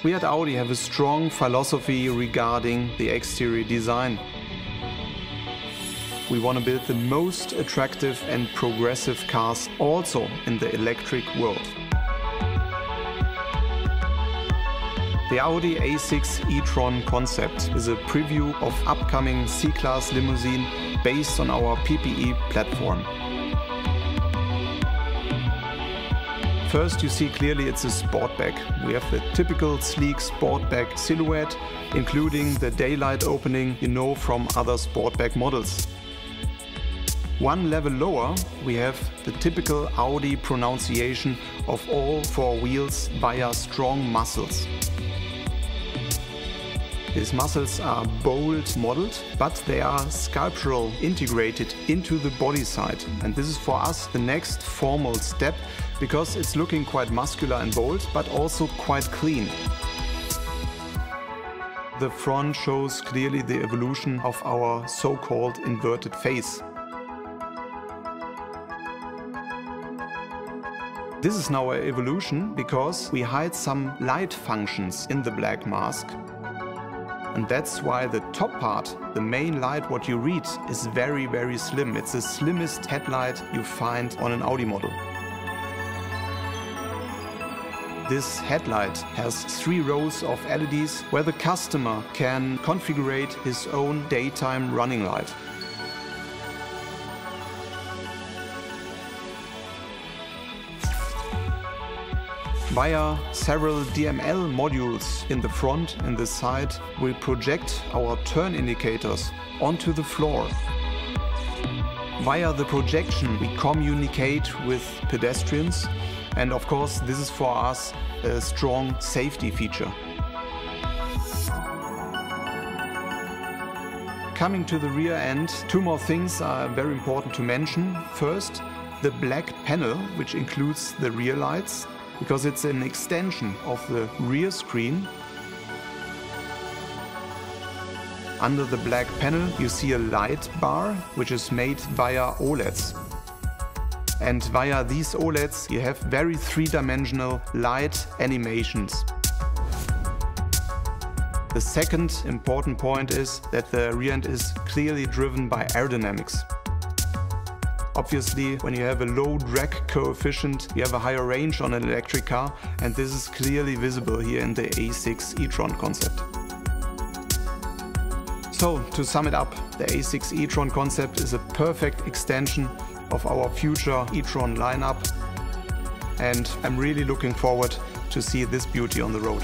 We at Audi have a strong philosophy regarding the exterior design. We want to build the most attractive and progressive cars also in the electric world. The Audi A6 e-tron concept is a preview of upcoming C-Class limousine based on our PPE platform. First, you see clearly it's a Sportback. We have the typical sleek Sportback silhouette, including the daylight opening you know from other Sportback models. One level lower, we have the typical Audi pronunciation of all four wheels via strong muscles. These muscles are bold modeled, but they are sculptural integrated into the body side. And this is for us the next formal step, because it's looking quite muscular and bold, but also quite clean. The front shows clearly the evolution of our so-called inverted face. This is now an evolution because we hide some light functions in the black mask. And that's why the top part, the main light what you read, is very, very slim. It's the slimmest headlight you find on an Audi model. This headlight has 3 rows of LEDs where the customer can configure his own daytime running light. Via several DML modules in the front and the side, we project our turn indicators onto the floor. Via the projection, we communicate with pedestrians, and of course, this is for us a strong safety feature. Coming to the rear end, 2 more things are very important to mention. First, the black panel, which includes the rear lights, because it's an extension of the rear screen. Under the black panel you see a light bar, which is made via OLEDs. And via these OLEDs you have very 3-dimensional light animations. The second important point is that the rear end is clearly driven by aerodynamics. Obviously, when you have a low drag coefficient, you have a higher range on an electric car, and this is clearly visible here in the A6 e-tron concept. So, to sum it up, the A6 e-tron concept is a perfect extension of our future e-tron lineup, and I'm really looking forward to see this beauty on the road.